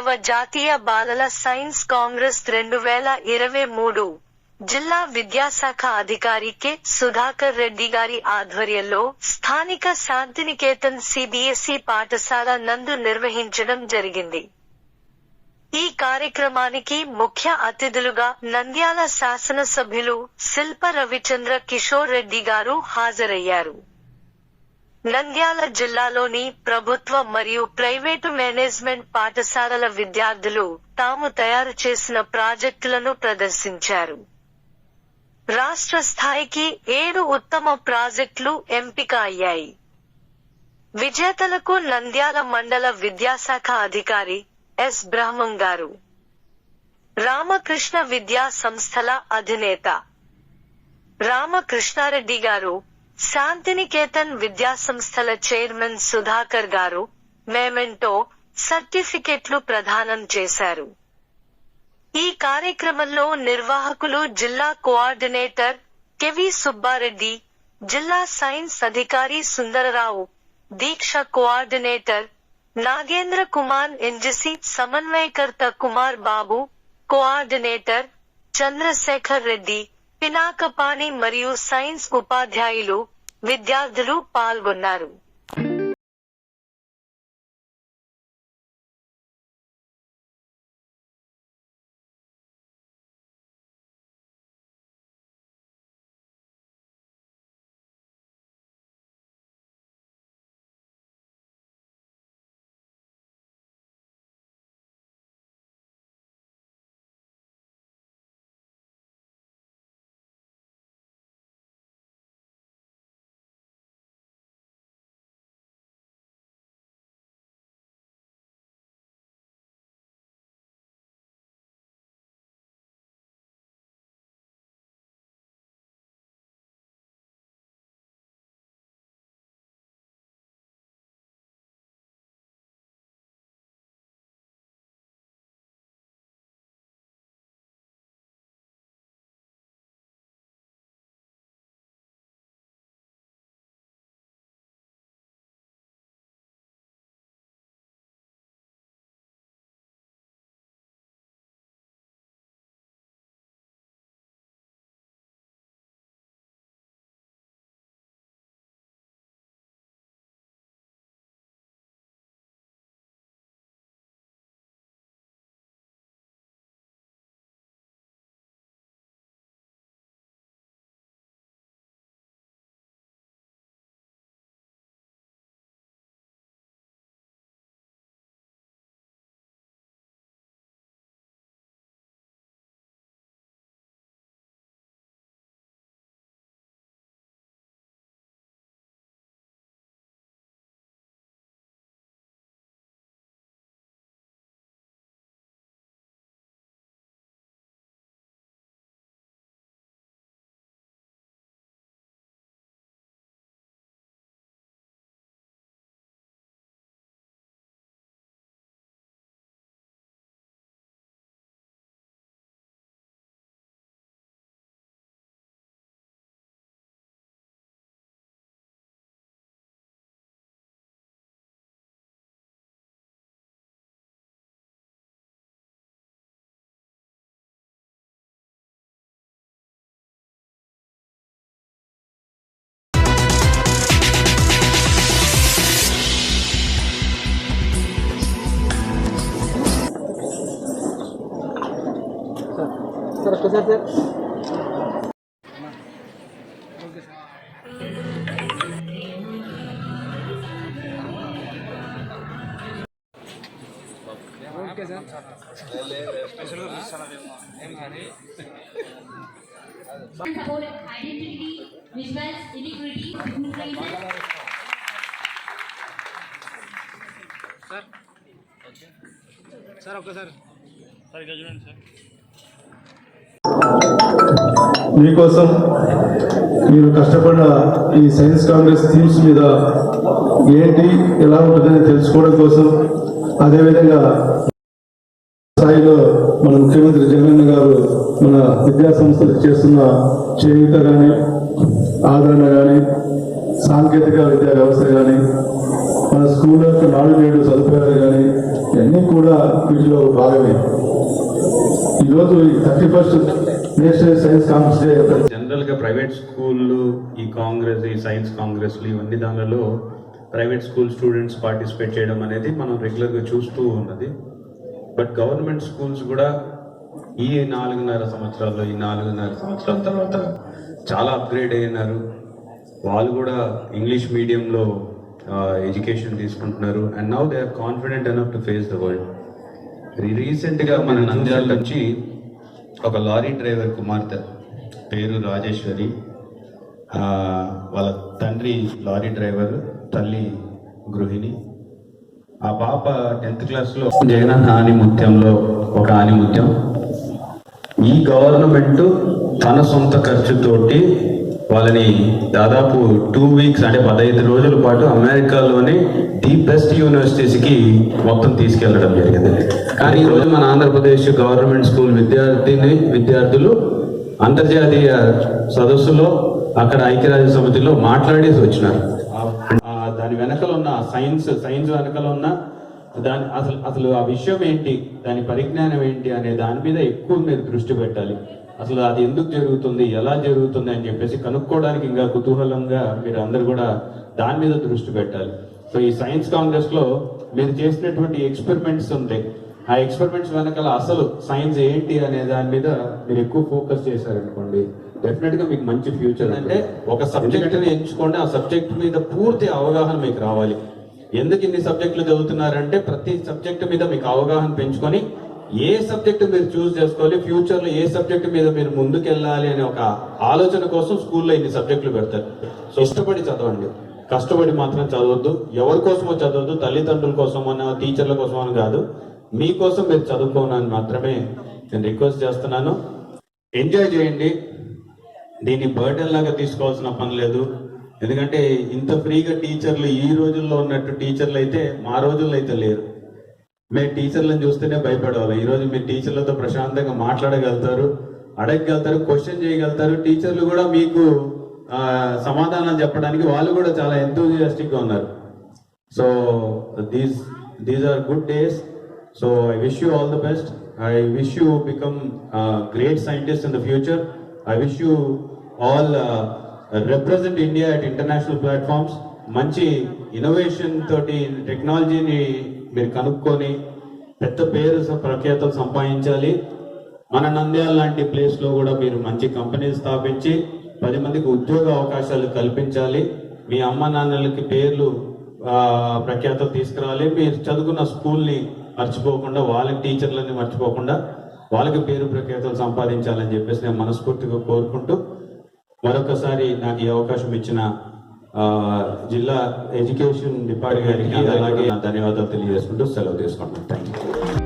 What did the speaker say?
5వ జాతీయ బాలల సైన్స్ కాంగ్రెస్ 2023 జిల్లా విద్యాశాఖ అధికారి కె. సుధాకర్ రెడ్డి గారి ఆధ్వర్యంలో స్థానిక శాంతినికేతన్ సిబిఎస్ఈ పాఠశాల నందు నిర్వహించడం జరిగింది. ఈ కార్యక్రమానికి ముఖ్య అతిథులుగా నంద్యాల శాసనసభ్యులు శిల్ప రవిచంద్ర కిషోర్ రెడ్డి గారు హాజరయ్యారు. నంద్యాల జిల్లాలోని ప్రభుత్వ మరియు ప్రైవేటు మేనేజ్మెంట్ పాఠశాలల విద్యార్థులు తాము తయారు చేసిన ప్రాజెక్టులను ప్రదర్శించారు. రాష్ట్ర స్థాయికి 7 ఉత్తమ ప్రాజెక్టులు ఎంపిక అయ్యాయి. విజేతలకు నంద్యాల మండల విద్యాశాఖ అధికారి ఎస్. బ్రహ్మం గారు, రామకృష్ణ విద్యా సంస్థల అధినేత రామకృష్ణారెడ్డి గారు, శాంతినికేతన్ విద్యాసంస్థల చైర్మన్ సుధాకర్ గారు మెమెంటో, సర్టిఫికెట్లు ప్రదానం చేశారు. ఈ కార్యక్రమంలో నిర్వాహకులు జిల్లా కోఆర్డినేటర్ కెవి సుబ్బారెడ్డి, జిల్లా సైన్స్ అధికారి సుందరరావు, దీక్ష కోఆర్డినేటర్ నాగేంద్ర కుమార్, ఎన్జీసీ సమన్వయకర్త కుమార్ బాబు, కోఆర్డినేటర్ చంద్రశేఖర్ రెడ్డి, పినాకపాణి మరియు సైన్స్ ఉపాధ్యాయులు, విద్యార్థులు పాల్గొన్నారు. Identity, visuals, inequity, sir okay sir sir इधर చూడండి సార్ మీకోసం మీరు కష్టపడిన ఈ సైన్స్ కాంగ్రెస్ థీమ్స్ మీద ఏంటి ఎలా ఉంటుందని తెలుసుకోవడం కోసం, అదేవిధంగా స్థాయిలో మన ముఖ్యమంత్రి జగన్ గారు మన విద్యా సంస్థలకు చేస్తున్న చేయూత కానీ, ఆదరణ కానీ, సాంకేతిక విద్యా వ్యవస్థ కానీ, మన స్కూల్ యొక్క నాలుగు నేడు సదుపాయాలు కానీ ఇవన్నీ కూడా వీటిలో భాగమే. ఈరోజు 31st national science Congress day. General గా ప్రైవేట్ స్కూళ్ళు ఈ కాంగ్రెస్, ఈ సైన్స్ కాంగ్రెస్లు ఇవన్నీ దానిలో ప్రైవేట్ స్కూల్ స్టూడెంట్స్ పార్టిసిపేట్ చేయడం అనేది మనం రెగ్యులర్ గా చూస్తూ ఉన్నది. బట్ గవర్నమెంట్ స్కూల్స్ కూడా ఈ 4.5 సంవత్సరాల తర్వాత చాలా అప్గ్రేడ్ అయినారు. వాళ్ళు కూడా ఇంగ్లీష్ మీడియంలో ఎడ్యుకేషన్ తీసుకుంటున్నారు. And now they are confident enough to face the world. Recent గా మన నంద్యాల నుంచి ఒక లారీ డ్రైవర్ కుమార్తె పేరు రాజేశ్వరి, వాళ్ళ తండ్రి లారీ డ్రైవర్, తల్లి గృహిణి. ఆ పాప 10th క్లాస్లో జగనన్న ఆనిముత్యంలో ఒక ఆనిముత్యం. ఈ గవర్నమెంట్ తన సొంత ఖర్చుతోటి వాళ్ళని దాదాపు 2 weeks అంటే 15 రోజుల పాటు అమెరికాలోని ది బెస్ట్ యూనివర్సిటీస్కి మొత్తం తీసుకెళ్లడం జరిగింది. కానీ ఈరోజు మన ఆంధ్రప్రదేశ్ గవర్నమెంట్ స్కూల్ విద్యార్థులు అంతర్జాతీయ సదస్సులో అక్కడ ఐక్యరాజ్య సమితిలో మాట్లాడేసి వచ్చినారు. దాని వెనకల ఉన్న సైన్స్ వెనకల ఉన్న దాని అసలు ఆ విషయం ఏంటి, దాని పరిజ్ఞానం ఏంటి అనే దాని మీద ఎక్కువ మీరు దృష్టి పెట్టాలి. అసలు అది ఎందుకు జరుగుతుంది, ఎలా జరుగుతుంది అని చెప్పేసి కనుక్కోవడానికి ఇంకా కుతూహలంగా మీరు అందరు కూడా దాని మీద దృష్టి పెట్టాలి. సో ఈ సైన్స్ కాంగ్రెస్ లో మీరు చేసినటువంటి ఎక్స్పెరిమెంట్స్ ఉంటాయి. ఆ ఎక్స్పెరిమెంట్స్ వెనకాల అసలు సైన్స్ ఏంటి అనే దాని మీద మీరు ఎక్కువ ఫోకస్ చేశారనుకోండి, డెఫినెట్ గా మీకు మంచి ఫ్యూచర్. అంటే ఒక సబ్జెక్ట్ ని ఎంచుకోండి, ఆ సబ్జెక్ట్ మీద పూర్తి అవగాహన మీకు రావాలి. ఎందుకు ఇన్ని సబ్జెక్టులు చదువుతున్నారంటే ప్రతి సబ్జెక్ట్ మీద మీకు అవగాహన పెంచుకొని ఏ సబ్జెక్ట్ మీరు చూస్ చేసుకోవాలి, ఫ్యూచర్ లో ఏ సబ్జెక్ట్ మీద మీరు ముందుకెళ్ళాలి అనే ఒక ఆలోచన కోసం స్కూల్లో ఇన్ని సబ్జెక్టులు పెడతారు. సో ఇష్టపడి చదవండి, కష్టపడి మాత్రం చదవద్దు. ఎవరి కోసమో చదవద్దు, తల్లిదండ్రుల కోసమో టీచర్ల కోసమో కాదు, మీకోసం మీరు చదువుకోనని మాత్రమే నేను రిక్వెస్ట్ చేస్తున్నాను. ఎంజాయ్ చేయండి, దీన్ని బర్డెన్ లాగా తీసుకోవాల్సిన పని లేదు. ఎందుకంటే ఇంత ఫ్రీగా టీచర్లు ఈ రోజుల్లో ఉన్నట్టు టీచర్లు అయితే మా రోజుల్లో అయితే లేరు. మేము టీచర్లను చూస్తేనే భయపడేవాళ్ళం. ఈరోజు మీరు టీచర్లతో ప్రశాంతంగా మాట్లాడగలుగుతారు, అడగగలుగుతారు, క్వశ్చన్ చేయగలుగుతారు. టీచర్లు కూడా మీకు సమాధానం చెప్పడానికి వాళ్ళు కూడా చాలా ఎంతూజియాస్టిక్ గా ఉన్నారు. So these are good days. So I wish you all the best. I wish you become great scientist in the future. I wish you all represent India at international platforms. మంచి innovation తోటి టెక్నాలజీని మీరు కనుక్కొని పెద్ద పేరు ప్రఖ్యాతలు సంపాదించాలి. మన నంద్యాల లాంటి ప్లేస్ లో కూడా మీరు మంచి కంపెనీలు స్థాపించి 10 మందికి ఉద్యోగ అవకాశాలు కల్పించాలి. మీ అమ్మ నాన్నలకి పేర్లు ప్రఖ్యాతలు తీసుకురావాలి. మీరు చదువుకున్న స్కూల్ని మర్చిపోకుండా, వాళ్ళకి టీచర్లని మర్చిపోకుండా వాళ్ళకి పేరు ప్రఖ్యాతలు సంపాదించాలని చెప్పేసి నేను మనస్ఫూర్తిగా కోరుకుంటూ మరొకసారి నాకు ఈ అవకాశం ఇచ్చిన జిల్లా ఎడ్యుకేషన్ డిపార్ట్మెంట్ గారికి అలాగే ధన్యవాదాలు తెలియజేసుకుంటూ సెలవు తీసుకుంటాను. Thank you.